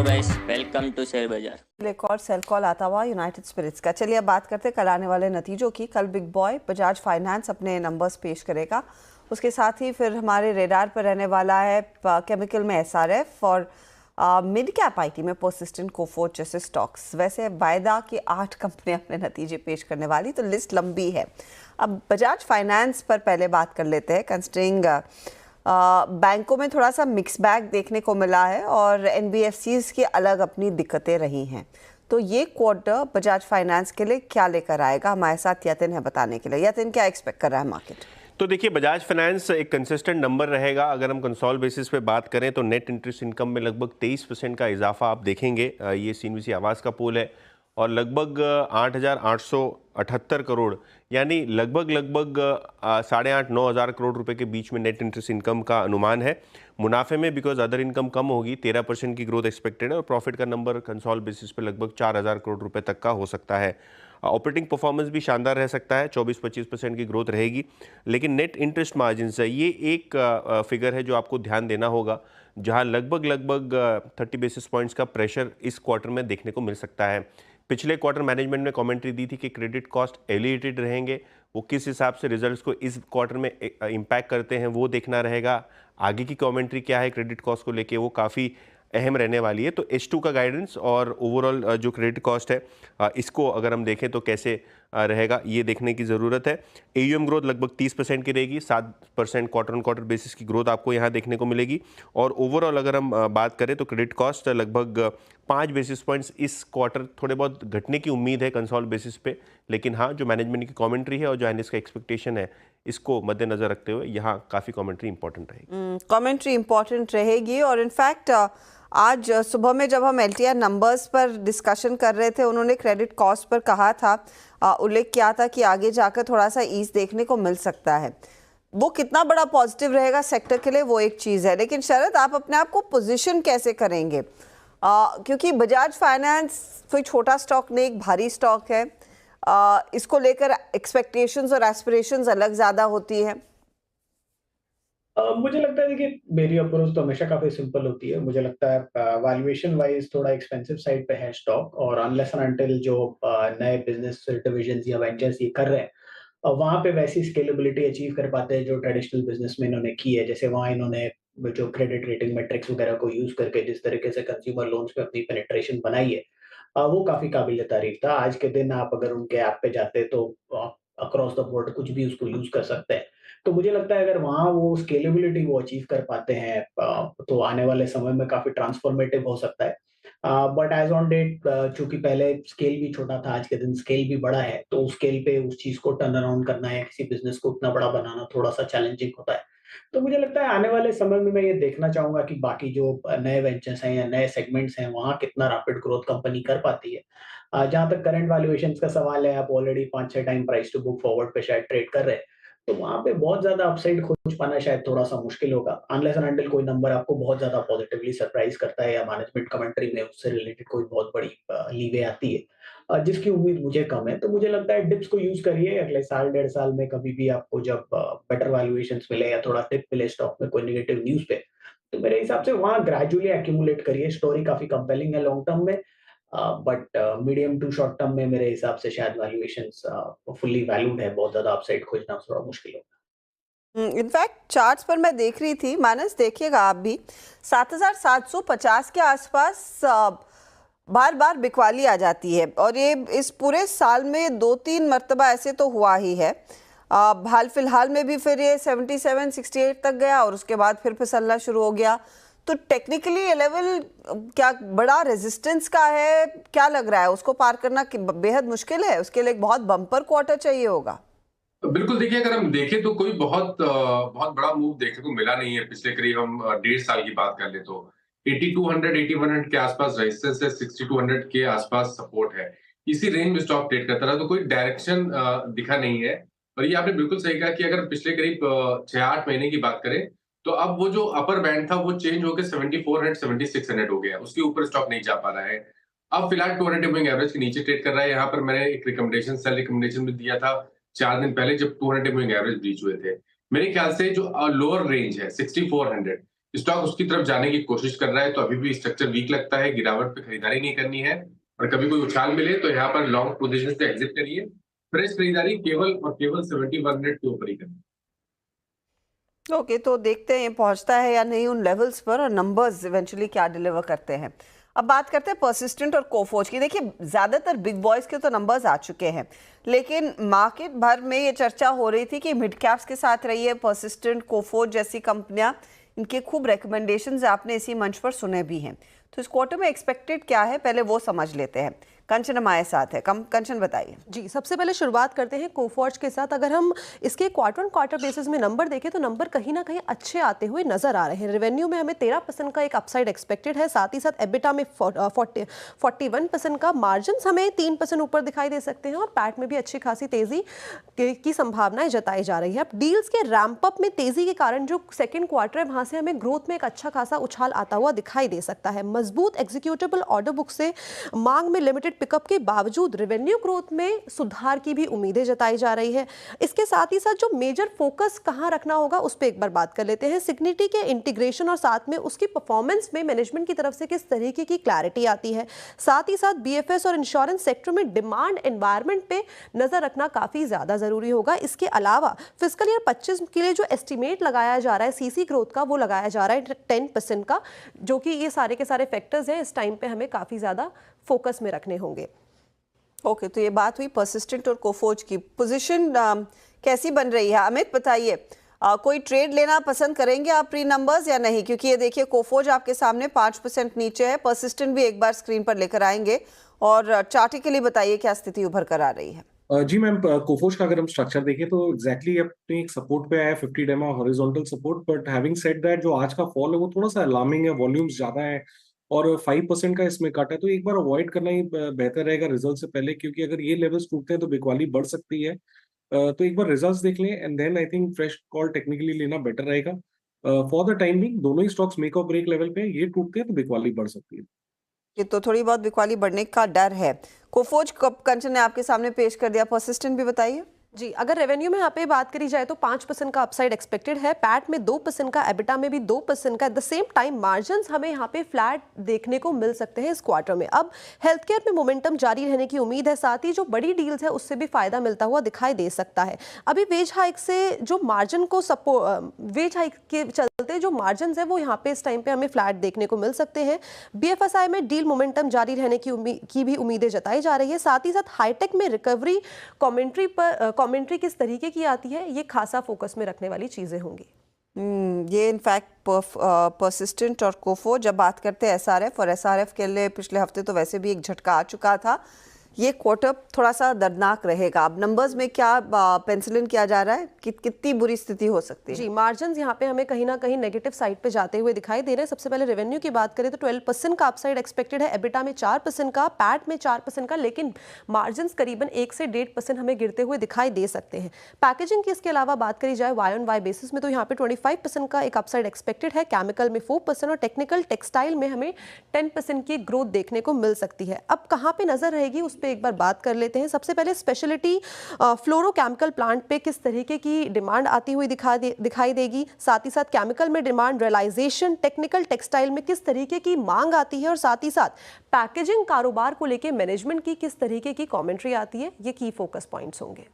Hello guys, welcome to share Bazaar. एक और cell call आता हुआ यूनाइटेड स्पिरिट्स का। चलिए अब बात करते हैं कल आने वाले नतीजों की। कल बिग बॉय बजाज फाइनेंस अपने नंबर्स पेश करेगा। उसके साथ ही फिर हमारे रेडार पर रहने वाला है केमिकल में एसआरएफ और मिड कैप आईटी में परसिस्टेंट कोफोर्ज जैसे स्टॉक्स। वैसे वायदा की 8 कंपनियां अपने नतीजे पेश करने वाली, तो लिस्ट लंबी है। अब बजाज फाइनेंस पर पहले बात कर लेते हैं। कंसिडरिंग बैंकों में थोड़ा सा मिक्स बैग देखने को मिला है और एनबीएफसीज की अलग अपनी दिक्कतें रही हैं, तो ये क्वार्टर बजाज फाइनेंस के लिए क्या लेकर आएगा? हमारे साथ यतिन है बताने के लिए। यतिन, क्या एक्सपेक्ट कर रहा है मार्केट? तो देखिए, बजाज फाइनेंस एक कंसिस्टेंट नंबर रहेगा। अगर हम कंसोल बेसिस पे बात करें तो नेट इंटरेस्ट इनकम में लगभग 23% का इजाफा आप देखेंगे। ये सीएनबीसी आवास का पोल है और लगभग 8,878 करोड़, यानी लगभग 8,500-9 हज़ार करोड़ रुपए के बीच में नेट इंटरेस्ट इनकम का अनुमान है। मुनाफे में बिकॉज अदर इनकम कम होगी, 13% की ग्रोथ एक्सपेक्टेड है और प्रॉफिट का नंबर कंसोल बेसिस पे लगभग 4,000 करोड़ रुपए तक का हो सकता है। ऑपरेटिंग परफॉर्मेंस भी शानदार रह सकता है, 24-25% की ग्रोथ रहेगी। लेकिन नेट इंटरेस्ट मार्जिन से ये एक फिगर है जो आपको ध्यान देना होगा, जहां लगभग 30 बेसिस पॉइंट्स का प्रेशर इस क्वार्टर में देखने को मिल सकता है। पिछले क्वार्टर मैनेजमेंट ने कमेंट्री दी थी कि क्रेडिट कॉस्ट एलिवेटेड रहेंगे। वो किस हिसाब से रिजल्ट्स को इस क्वार्टर में इम्पैक्ट करते हैं वो देखना रहेगा। आगे की कमेंट्री क्या है क्रेडिट कॉस्ट को लेके, वो काफ़ी अहम रहने वाली है। तो H2 का गाइडेंस और ओवरऑल जो क्रेडिट कॉस्ट है इसको अगर हम देखें तो कैसे रहेगा ये देखने की ज़रूरत है। AUM ग्रोथ लगभग 30% की रहेगी, 7% क्वार्टर ऑन क्वार्टर बेसिस की ग्रोथ आपको यहाँ देखने को मिलेगी। और ओवरऑल अगर हम बात करें तो क्रेडिट कॉस्ट लगभग 5 बेसिस पॉइंट्स इस क्वार्टर थोड़े बहुत घटने की उम्मीद है कंसोल बेसिस पे। लेकिन हाँ, जो मैनेजमेंट की कमेंट्री है और जो एनालिस्ट का एक्सपेक्टेशन है, इसको मद्देनजर रखते हुए यहाँ काफ़ी कमेंट्री इंपॉर्टेंट रहेगी। कमेंट्री इंपॉर्टेंट रहेगी। और इनफैक्ट आज सुबह में जब हम LTR नंबर्स पर डिस्कशन कर रहे थे, उन्होंने क्रेडिट कॉस्ट पर कहा था, उल्लेख किया था कि आगे जाकर थोड़ा सा ईज देखने को मिल सकता है। वो कितना बड़ा पॉजिटिव रहेगा सेक्टर के लिए वो एक चीज़ है। लेकिन शरद, आप अपने आप को पोजीशन कैसे करेंगे? क्योंकि बजाज फाइनेंस कोई छोटा स्टॉक नहीं, एक भारी स्टॉक है। इसको लेकर एक्सपेक्टेशंस और एस्पिरेशंस अलग ज़्यादा होती है। मुझे लगता है, देखिए, मेरी अप्रोच तो हमेशा काफी सिंपल होती है। मुझे लगता है वैल्यूएशन वाइज थोड़ा एक्सपेंसिव साइड पे है स्टॉक, और अनलेस एंड अनटिल जो नए बिजनेस डिविजन्स या वेंचर्स ये कर रहे हैं, वहां पे वैसी स्केलेबिलिटी अचीव कर पाते हैं जो ट्रेडिशनल बिजनेस में इन्होंने की है। जैसे वहां इन्होंने जो क्रेडिट रेटिंग मैट्रिक्स वगैरह को यूज करके जिस तरीके से कंज्यूमर लोन्स पे अपनी पेनिट्रेशन बनाई है, वो काफी काबिल तारीफ था। आज के दिन आप अगर उनके ऐप पे जाते तो अक्रॉस द बोर्ड कुछ भी उसको यूज कर सकते हैं। तो मुझे लगता है अगर वहाँ वो स्केलेबिलिटी वो अचीव कर पाते हैं, तो आने वाले समय में काफ़ी ट्रांसफॉर्मेटिव हो सकता है। बट एज़ ऑन डेट, चूँकि पहले स्केल भी छोटा था, आज के दिन स्केल भी बड़ा है, तो उस स्केल पे उस चीज़ को टर्न अराउंड करना या किसी बिज़नेस को उतना बड़ा बनाना थोड़ा-सा चैलेंजिंग होता है। तो मुझे लगता है आने वाले समय में मैं ये देखना चाहूँगा कि बाकी जो नए वेंचर्स हैं या नए सेगमेंट्स हैं, वहाँ कितना रैपिड ग्रोथ कंपनी कर पाती है। जहाँ तक करंट वैल्यूएशंस का सवाल है, आप already 5-6 time price to book forward पे शायद ट्रेड कर रहे हैं। तो वहाँ पे बहुत ज़्यादा अपसाइड खोज पाना शायद थोड़ा-सा मुश्किल होगा, अनलेस एंड अनटिल कोई नंबर आपको बहुत ज़्यादा पॉजिटिवली सरप्राइज़ करता है या मैनेजमेंट कमेंट्री में उससे रिलेटेड कोई बहुत बड़ी लीवे आती है, जिसकी उम्मीद मुझे कम है। तो मुझे लगता है डिप्स को यूज़ करिए। अगले साल, डेढ़ साल में कभी भी आपको जब बेटर वैल्यूएशंस मिले या थोड़ा डिप मिले स्टॉक में कोई नेगेटिव न्यूज़ पे, तो मेरे हिसाब से वहाँ ग्रेजुअली एक्यूमुलेट करिए। स्टोरी काफ़ी कंपेलिंग है लॉन्ग टर्म में, but medium to short term में मेरे हिसाब से शायद वैल्यूएशंस फुल्ली वैल्यूड है। बहुत ज़्यादा अपसाइड खोजना थोड़ा मुश्किल होगा। इनफैक्ट चार्ट्स पर मैं देख रही थी, मानस देखिएगा आप भी, 7,750 के आसपास बार बार बिकवाली आ जाती है। और ये इस पूरे साल में 2-3 मरतबा ऐसे तो हुआ ही है। हाल फिलहाल में भी फिर ये 77-68 तक गया और उसके बाद फिर फिसलना शुरू हो गया। तो टेक्निकली ये लेवल क्या बड़ा रेजिस्टेंस का है? क्या लग रहा है उसको पार करना बेहद मुश्किल है? उसके लिए एक बहुत बम्पर क्वार्टर चाहिए होगा। बिल्कुल, देखिए, अगर हम देखें तो कोई बहुत बड़ा मूव देखने को मिला नहीं है। पिछले करीब हम 1.5 साल की बात कर ले तो 8200 8100 के आसपास रेजिस्टेंस है, 6200 के आसपास सपोर्ट है। इसी रेंज में स्टॉक ट्रेड करता रहा, तो कोई डायरेक्शन दिखा नहीं है। और ये आपने बिल्कुल सही कहा कि अगर पिछले करीब 6-8 महीने की बात करें तो अब वो जो अपर बैंड था वो चेंज होकर 7400 7600 हो गया है। उसके ऊपर स्टॉक नहीं जा पा रहा है। अब फिलहाल 200 मूविंग एवरेज के नीचे ट्रेड कर रहा है। यहाँ पर मैंने एक सेल रिकमेंडेशन भी दिया था 4 दिन पहले, जब 200 मूविंग एवरेज ब्रीच हुए थे। मेरे ख्याल से जो लोअर रेंज है 6400, स्टॉक उसकी तरफ जाने की कोशिश कर रहा है, तो अभी भी स्ट्रक्चर वीक लगता है, गिरावट पे खरीदारी नहीं करनी है। और कभी कोई उछाल मिले तो यहाँ पर लॉन्ग पोजीशन से एग्जिट करिए। फ्रेश खरीदारी केवल और केवल 7100 के ऊपर ही करें। ओके, तो देखते हैं ये पहुंचता है या नहीं उन लेवल्स पर, और नंबर्स इवेंचुअली क्या डिलीवर करते हैं। अब बात करते हैं परसिस्टेंट और कोफोर्ज की। देखिए, ज़्यादातर बिग बॉयज़ के तो नंबर्स आ चुके हैं, लेकिन मार्केट भर में ये चर्चा हो रही थी कि मिड कैप्स के साथ रही है परसिस्टेंट, कोफोर्ज जैसी कंपनियां, इनके खूब रिकमेंडेशंस आपने इसी मंच पर सुने भी हैं। तो इस क्वार्टर में एक्सपेक्टेड क्या है, पहले वो समझ लेते हैं। कंचन हमारे साथ है। कंचन बताइए। जी, सबसे पहले शुरुआत करते हैं कोफोर्ज के साथ। अगर हम इसके क्वार्टर ऑन क्वार्टर बेसिस में नंबर देखें तो नंबर कहीं ना कहीं अच्छे आते हुए नजर आ रहे हैं। रेवेन्यू में हमें 13% का एक अपसाइड एक्सपेक्टेड है, साथ ही साथ एबिटा में 41% का, मार्जिन हमें 3% ऊपर दिखाई दे सकते हैं, और पैट में भी अच्छी खासी तेजी की संभावनाएं जताई जा रही है। अब डील्स के रैंप अप में तेजी के कारण जो सेकेंड क्वार्टर है वहां से हमें ग्रोथ में एक अच्छा खासा उछाल आता हुआ दिखाई दे सकता है। मजबूत एग्जीक्यूटेबल ऑर्डर बुक से मांग में लिमिटेड पिकअप के बावजूद रेवेन्यू ग्रोथ में सुधार की भी उम्मीदें जताई जा रही है। इसके साथ ही साथ जो मेजर फोकस कहां रखना होगा उस पर एक बार बात कर लेते हैं। सिग्निटी के इंटीग्रेशन और साथ में उसकी परफॉर्मेंस में मैनेजमेंट की तरफ से किस तरीके की क्लैरिटी आती है। साथ ही साथ बीएफएस और इंश्योरेंस सेक्टर में डिमांड एनवायरनमेंट पे नजर रखना काफी ज्यादा जरूरी होगा। इसके अलावा फिस्कल ईयर 25 के लिए जो एस्टिमेट लगाया जा रहा है सीसी ग्रोथ का, वो लगाया जा रहा है 10% का, जो कि ये सारे के सारे फैक्टर्स हैं इस टाइम पे हमें काफी ज्यादा फोकस में रखने होंगे। ओके, तो ये बात हुई परसिस्टेंट और कोफोर्ज की। पोजीशन कैसी बन रही है, अमित बताइए। कोई ट्रेड लेना पसंद करेंगे आप प्री नंबर्स या नहीं? क्योंकि ये देखिए, कोफोर्ज आपके सामने 5% नीचे है, परसिस्टेंट भी एक बार स्क्रीन पर लेकर आएंगे, और चार्टिकली बताइए क्या स्थिति उभर कर आ रही है। जी मैम, कोफोर्ज का अगर हम स्ट्रक्चर देखें तो एग्जैक्टली अपने एक सपोर्ट पे आया 50 डेमा horizontal support, but having said that जो आज का फॉल है वो थोड़ा सा अलार्मिंग है, वॉल्यूम्स ज्यादा है और 5% का इसमें कट है, तो एक बार अवॉइड करना ही बेहतर रहेगा रिजल्ट से पहले, क्योंकि अगर ये लेवल्स टूटते हैं तो बिकवाली बढ़ सकती है। तो एक बार रिजल्ट्स देख लें and then I think fresh call technically लेना बेटर रहेगा। फॉर द टाइम बिंग दोनों ही स्टॉक्स मेक और ब्रेक लेवल पे, ये टूटते हैं तो बिकवाली बढ़ सकती है। ये तो थोड़ी बहुत बिकवाली बढ़ने का डर है। कोफोर्ज कंचन ने आपके सामने पेश कर दिया, परसिस्टेंट भी बताइए। जी, अगर रेवेन्यू में यहाँ पे बात करी जाए तो 5% का अपसाइड एक्सपेक्टेड है, पैट में 2% का, एबिटा में भी 2% का। At the same time margins हमें यहाँ पे फ्लैट देखने को मिल सकते हैं इस क्वार्टर में। अब हेल्थ केयर में मोमेंटम जारी रहने की उम्मीद है, साथ ही जो बड़ी डील्स है उससे भी फायदा मिलता हुआ दिखाई दे सकता है। अभी वेज हाइक से जो मार्जिन को वेज हाइक के चलते जो मार्जिन है वो यहाँ पे इस टाइम पे हमें फ्लैट देखने को मिल सकते हैं। बीएफएसआई में डील मोमेंटम जारी रहने की भी उम्मीदें जताई जा रही है। साथ ही साथ हाईटेक में रिकवरी कमेंट्री किस तरीके की आती है, ये खासा फोकस में रखने वाली चीजें होंगी। ये इनफैक्ट परसिस्टेंट और कोफो। जब बात करते हैं एसआरएफ, और एसआरएफ के लिए पिछले हफ्ते तो वैसे भी एक झटका आ चुका था, ये क्वार्टर थोड़ा सा दर्दनाक रहेगा। अब नंबर्स में क्या पेंसिल इन किया जा रहा है, कितनी बुरी स्थिति हो सकती है? जी, मार्जिन्स यहाँ पे हमें कहीं ना कहीं नेगेटिव साइड पे जाते हुए दिखाई दे रहे हैं। सबसे पहले रेवेन्यू की बात करें तो 12% का अपसाइड एक्सपेक्टेड है, एबिटा में 4% का, पैट में 4% का, लेकिन मार्जिन्स करीबन 1 से 1.5% हमें गिरते हुए दिखाई दे सकते हैं। पैकेजिंग की इसके अलावा बात करी जाए वाई ऑन वाई बेसिस में तो यहाँ पे 25% का एक अपसाइड एक्सपेक्टेड है, केमिकल में 4% और टेक्निकल टेक्सटाइल में हमें 10% की ग्रोथ देखने को मिल सकती है। अब कहाँ पे नजर रहेगी उस पर एक बार बात कर लेते हैं। सबसे पहले स्पेशलिटी फ्लोरोकेमिकल प्लांट पे किस तरीके की डिमांड आती हुई दिखाई देगी, साथ ही साथ केमिकल में डिमांड रियलाइजेशन, टेक्निकल टेक्सटाइल में किस तरीके की मांग आती है, और साथ ही साथ पैकेजिंग कारोबार को लेकर मैनेजमेंट की किस तरीके की कमेंट्री आती है, ये की फोकस पॉइंट्स होंगे।